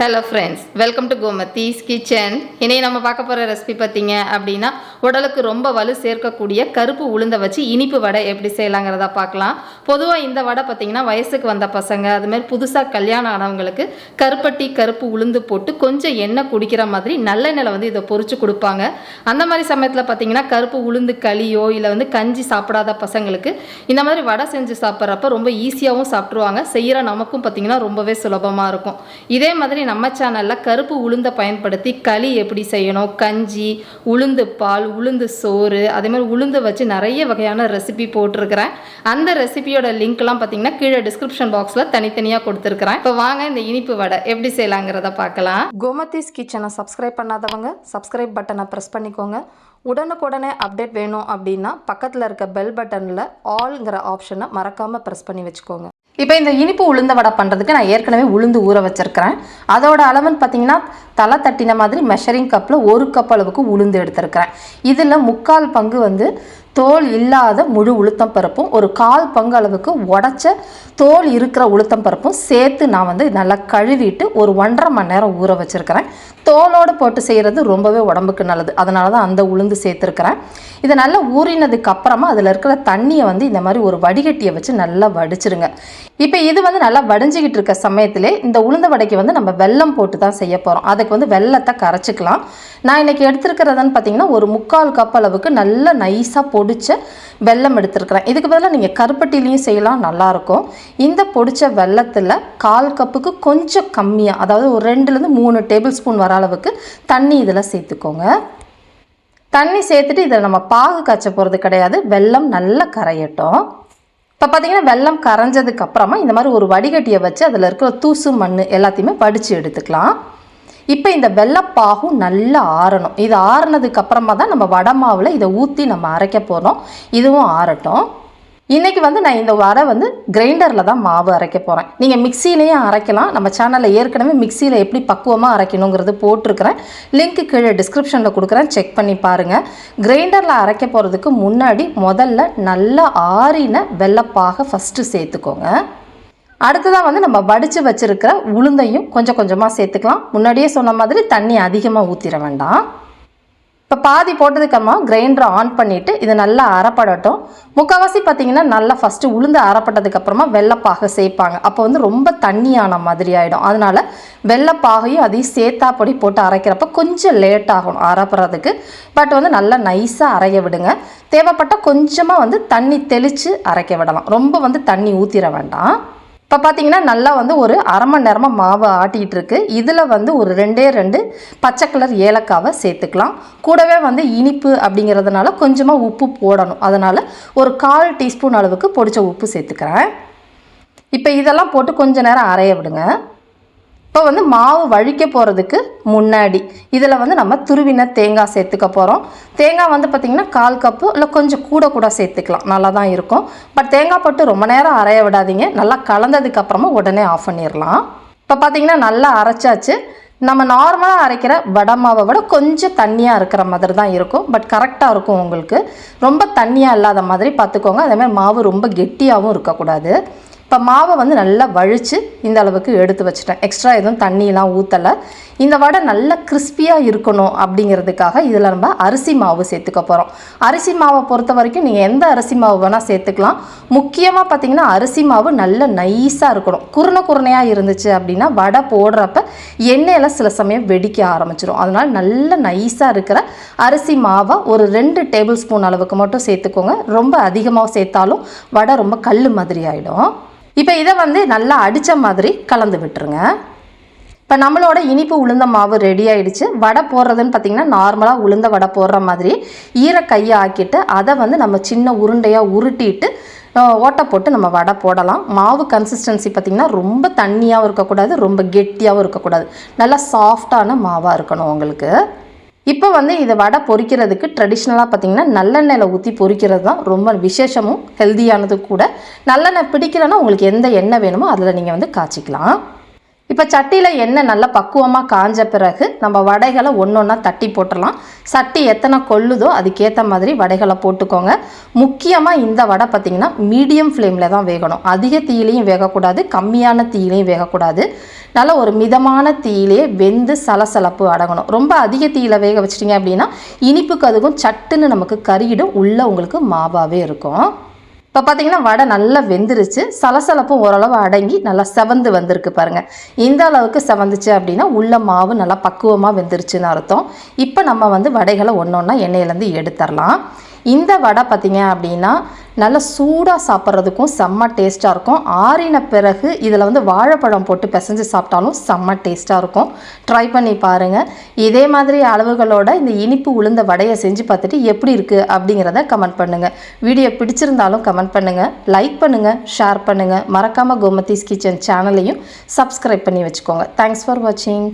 Hello friends, welcome to Gomathi's kitchen. இன்னைக்கு நம்ம பார்க்க போற ரெசிபி பாத்தீங்க அப்படினா உடலுக்கு ரொம்ப வலு சேர்க்கக்கூடிய கருப்பு உளுந்த வச்சு இனிப்பு வடை எப்படி செய்யலாம்ங்கறத பார்க்கலாம். பொதுவா இந்த வடை பாத்தீங்கன்னா வயசுக்கு வந்த பசங்க அது மாதிரி புதுசா கல்யாணம் ஆனவங்களுக்கு கருப்பட்டி கருப்பு உளுந்து போட்டு கொஞ்சம் எண்ணெய் குடிக்கிற மாதிரி நல்லெண்ணெயில வந்து இத பொரிச்சு கொடுப்பாங்க. அந்த மாதிரி சமயத்துல பாத்தீங்கன்னா கருப்பு உளுந்து களியோ இல்ல கஞ்சி சாப்பிடாத பசங்களுக்கு இந்த மாதிரி வடை செஞ்சு சாப்பிட்றப்ப ரொம்ப ஈஸியாவும் சாப்பிடுவாங்க. செய்யற நமக்கும் பாத்தீங்கன்னா ரொம்பவே சுலபமா இருக்கும். இதே மாதிரி நம்ம சேனல்ல கருப்பு உளுந்த பயன்படுத்தி களி எப்படி செய்யணும், கஞ்சி, உளுந்து பால், உளுந்து சோறு, அதே மாதிரி உளுந்து வச்சு நிறைய வகையான ரெசிபி போட்டிருக்கிறேன். அந்த ரெசிபியோட லிங்க்லாம் பார்த்தீங்கன்னா கீழே டிஸ்கிரிப்ஷன் பாக்ஸில் தனித்தனியாக கொடுத்துருக்கிறேன். இப்போ வாங்க இந்த இனிப்பு வடை எப்படி செய்யலாங்கிறத பார்க்கலாம். கோமதிஸ் கிச்சனை சப்ஸ்கிரைப் பண்ணாதவங்க சப்ஸ்கிரைப் பட்டனை ப்ரெஸ் பண்ணிக்கோங்க. உடனுக்குடனே அப்டேட் வேணும் அப்படின்னா பக்கத்தில் இருக்க பெல் பட்டனில் ஆல்ங்கிற ஆப்ஷனை மறக்காமல் ப்ரெஸ் பண்ணி வச்சுக்கோங்க. இப்போ இந்த இனிப்பு உளுந்த வடை பண்ணுறதுக்கு நான் ஏற்கனவே உளுந்து ஊற வச்சுருக்கிறேன். அதோட அளவுன்னு பார்த்தீங்கன்னா தலை தட்டின மாதிரி மெஷரிங் கப்பில் 1 கப் அளவுக்கு உளுந்து எடுத்துருக்கிறேன். இதில் 3/4 பங்கு தோல் இல்லாத முழு உளுத்தம் பருப்பும் 1/4 பங்கு அளவுக்கு உடச்ச தோல் இருக்கிற உளுத்தம் பருப்பும் சேர்த்து நான் நல்லா கழுவிட்டு ஒரு 1.5 மணி நேரம் ஊற வச்சுருக்கிறேன். தோலோடு போட்டு செய்கிறது ரொம்பவே உடம்புக்கு நல்லது, அதனால தான் அந்த உளுந்து சேர்த்துருக்கிறேன். இது நல்லா ஊறினதுக்கு அப்புறமா அதில் இருக்கிற தண்ணியை இந்த மாதிரி ஒரு வடிகட்டியை வச்சு நல்லா வடிச்சிருங்க. இப்போ இது நல்லா வடிஞ்சிக்கிட்டு இருக்க சமயத்திலே இந்த உளுந்த வடைக்கு நம்ம வெல்லம் போட்டு தான் செய்ய போகிறோம். அதுக்கு வெல்லத்தை கரைச்சிக்கலாம். நான் இன்றைக்கி எடுத்துருக்கிறதுன்னு பார்த்தீங்கன்னா ஒரு 3/4 கப் அளவுக்கு நல்லா நைஸாக பொடிச்ச வெல்லம் எடுத்துருக்கிறேன். இதுக்கு பதிலாக நீங்கள் கருப்பட்டிலையும் செய்யலாம், நல்லாயிருக்கும். இந்த பொடிச்ச வெல்லத்தில் 1/4 கப்புக்கு கொஞ்சம் கம்மியாக, அதாவது ஒரு 2-3 டேபிள் ஸ்பூன் வர அளவுக்கு தண்ணி இதில் சேர்த்துக்கோங்க. தண்ணி சேர்த்துட்டு இதில் நம்ம பாகு காய்ச்ச போகிறது கிடையாது, வெல்லம் நல்லா கரையட்டும். இப்போ பார்த்தீங்கன்னா வெல்லம் கரைஞ்சதுக்கு அப்புறமா இந்த மாதிரி ஒரு வடிகட்டியை வச்சு அதில் இருக்கிற தூசு மண் எல்லாத்தையுமே வடித்து எடுத்துக்கலாம். இப்போ இந்த வெல்லப்பாகும் நல்லா ஆறணும். இது ஆறுனதுக்கு அப்புறமா தான் நம்ம வடை மாவில் இதை ஊற்றி நம்ம அரைக்க போகிறோம். இதுவும் ஆறட்டும். இன்றைக்கி நான் இந்த வடை கிரைண்டரில் தான் மாவு அரைக்க போகிறேன். நீங்கள் மிக்சியிலையும் அரைக்கலாம். நம்ம சேனலில் ஏற்கனவே மிக்சியில் எப்படி பக்குவமாக அரைக்கணுங்கிறது போட்டிருக்கிறேன். லிங்க்கு கீழே டிஸ்கிரிப்ஷனில் கொடுக்குறேன், செக் பண்ணி பாருங்கள். கிரைண்டரில் அரைக்க போகிறதுக்கு முன்னாடி முதல்ல நல்லா ஆறின வெல்லப்பாக ஃபஸ்ட்டு சேர்த்துக்கோங்க. அடுத்ததாக நம்ம வடித்து வச்சுருக்கிற உளுந்தையும் கொஞ்சம் கொஞ்சமாக சேர்த்துக்கலாம். முன்னாடியே சொன்ன மாதிரி தண்ணி அதிகமாக ஊற்றிட வேண்டாம். இப்போ பாதி போட்டதுக்கப்புறமா கிரைண்டரை ஆன் பண்ணிவிட்டு இது நல்லா அரைப்படட்டும். முக்கால்வாசி பார்த்திங்கன்னா நல்லா ஃபஸ்ட்டு உளுந்து அரைப்பட்டதுக்கப்புறமா வெள்ளைப்பாகை சேர்ப்பாங்க. அப்போ ரொம்ப தண்ணியான மாதிரி ஆகிடும். அதனால் வெள்ளைப்பாகையும் அதையும் சேர்த்தாப்படி போட்டு அரைக்கிறப்ப கொஞ்சம் லேட் ஆகும் அரைப்படுறதுக்கு. பட் நல்லா நைஸாக அரைய விடுங்க. தேவைப்பட்டால் கொஞ்சமாக தண்ணி தெளித்து அரைக்க விடலாம். ரொம்ப தண்ணி ஊற்றிட வேண்டாம். இப்போ பார்த்தீங்கன்னா நல்லா ஒரு 1/2 மணி நேரமாக மாவு ஆட்டிகிட்டு இருக்கு. இதில் ஒரு 2 பச்சை கலர் ஏலக்காவை சேர்த்துக்கலாம். கூடவே இனிப்பு அப்படிங்கிறதுனால கொஞ்சமாக உப்பு போடணும். அதனால் ஒரு 1/4 டீஸ்பூன் அளவுக்கு பொடிச்ச உப்பு சேர்த்துக்கிறேன். இப்போ இதெல்லாம் போட்டு கொஞ்ச நேரம் அரைய விடுங்க. இப்போ மாவு வழிக்க போகிறதுக்கு முன்னாடி இதில் நம்ம துருவின தேங்காய் சேர்த்துக்க போகிறோம். தேங்காய் பார்த்திங்கன்னா 1/4 கப்பு இல்லை கொஞ்சம் கூட சேர்த்துக்கலாம், நல்லா தான் இருக்கும். பட் தேங்காய் போட்டு ரொம்ப நேரம் அரைய விடாதீங்க. நல்லா கலந்ததுக்கப்புறமா உடனே ஆஃப் பண்ணிடலாம். இப்போ பார்த்திங்கன்னா நல்லா அரைச்சாச்சு. நம்ம நார்மலாக அரைக்கிற வடை மாவை விட கொஞ்சம் தண்ணியாக இருக்கிற மாதிரி தான் இருக்கும். பட் கரெக்டாக இருக்கும் உங்களுக்கு. ரொம்ப தண்ணியாக இல்லாத மாதிரி பார்த்துக்கோங்க. அதேமாதிரி மாவு ரொம்ப கெட்டியாகவும் இருக்கக்கூடாது. இப்போ மாவை நல்லா வழித்து இந்த அளவுக்கு எடுத்து வச்சுட்டேன். எக்ஸ்ட்ரா எதுவும் தண்ணியெலாம் ஊற்றலை. இந்த வடை நல்லா கிறிஸ்பியாக இருக்கணும் அப்படிங்கிறதுக்காக இதில் நம்ம அரிசி மாவு சேர்த்துக்க போகிறோம். அரிசி மாவை பொறுத்த வரைக்கும் நீங்கள் எந்த அரிசி மாவு வேணால் சேர்த்துக்கலாம். முக்கியமாக பார்த்திங்கன்னா அரிசி மாவு நல்ல நைஸாக இருக்கணும். குருணையாக இருந்துச்சு அப்படின்னா வடை போடுறப்ப எண்ணெயில் சில சமயம் வெடிக்க ஆரம்பிச்சிடும். அதனால் நல்ல நைஸாக இருக்கிற அரிசி மாவை ஒரு 2 டேபிள் ஸ்பூன் அளவுக்கு மட்டும் சேர்த்துக்கோங்க. ரொம்ப அதிகமாக சேர்த்தாலும் வடை ரொம்ப கல் மாதிரி ஆகிடும். இப்போ இதை நல்லா அடித்த மாதிரி கலந்து விட்டுருங்க. இப்போ நம்மளோட இனிப்பு உளுந்த மாவு ரெடி ஆகிடுச்சு. வடை போடுறதுன்னு பார்த்திங்கன்னா நார்மலாக உளுந்த வடை போடுற மாதிரி கையை ஆக்கிட்டு அதை நம்ம சின்ன உருண்டையாக உருட்டிட்டு ஓட்டை போட்டு நம்ம வடை போடலாம். மாவு கன்சிஸ்டன்சி பார்த்திங்கன்னா ரொம்ப தண்ணியாகவும் இருக்கக்கூடாது, ரொம்ப கெட்டியாகவும் இருக்கக்கூடாது. நல்லா சாஃப்டான மாவாக இருக்கணும் உங்களுக்கு. இப்போ இதை வடை பொரிக்கிறதுக்கு ட்ரெடிஷ்னலாக பார்த்திங்கன்னா நல்லெண்ணெயில் ஊற்றி பொரிக்கிறது தான் ரொம்ப விசேஷமும் ஹெல்தியானது கூட. நல்லெண்ணெய் பிடிக்கலைன்னா உங்களுக்கு எந்த எண்ணெய் வேணுமோ அதில் நீங்கள் காய்ச்சிக்கலாம். இப்போ சட்டியில் எண்ணெய் நல்லா பக்குவமாக காஞ்ச பிறகு நம்ம வடைகளை ஒன்றா தட்டி போட்டுடலாம். சட்டி எத்தனை கொள்ளுதோ அதுக்கேற்ற மாதிரி வடைகளை போட்டுக்கோங்க. முக்கியமாக இந்த வடை பார்த்திங்கன்னா மீடியம் ஃப்ளேமில் தான் வேகணும். அதிக தீயிலையும் வேகக்கூடாது, கம்மியான தீயிலையும் வேகக்கூடாது. நல்லா ஒரு மிதமான தீயிலே வெந்து சலசலப்பு அடங்கணும். ரொம்ப அதிக தீயில் வேக வச்சிட்டிங்க அப்படின்னா இனிப்புக்கு அதுக்கும் சட்டுன்னு நமக்கு கறியிடும், உள்ளே உங்களுக்கு மாவாகவே இருக்கும். இப்போ பார்த்தீங்கன்னா வடை நல்லா வெந்துருச்சு, சலசலப்பும் ஓரளவு அடங்கி நல்லா செவந்து வந்திருக்கு பாருங்கள். இந்த அளவுக்கு செவந்துச்சு அப்படின்னா உள்ள மாவு நல்லா பக்குவமாக வெந்துருச்சுன்னு அர்த்தம். இப்போ நம்ம வடைகளை ஒன்றா எண்ணெயிலேருந்து எடுத்துடலாம். இந்த வடை பார்த்திங்க அப்படின்னா நல்லா சூடாக சாப்பிட்றதுக்கும் செம்ம டேஸ்ட்டாக இருக்கும். ஆறின பிறகு இதில் வாழைப்பழம் போட்டு பிசைஞ்சு சாப்பிட்டாலும் செம்ம டேஸ்ட்டாக இருக்கும். ட்ரை பண்ணி பாருங்கள். இதே மாதிரி அளவுகளோட இந்த இனிப்பு உளுந்த வடையை செஞ்சு பார்த்துட்டு எப்படி இருக்குது அப்படிங்கிறத கமெண்ட் பண்ணுங்கள். வீடியோ பிடிச்சிருந்தாலும் கமெண்ட் பண்ணுங்கள், லைக் பண்ணுங்கள், ஷேர் பண்ணுங்கள். மறக்காமல் கோமதிஸ் கிச்சன் சேனலையும் சப்ஸ்கிரைப் பண்ணி வச்சுக்கோங்க. தேங்க்ஸ் ஃபார் வாட்சிங்.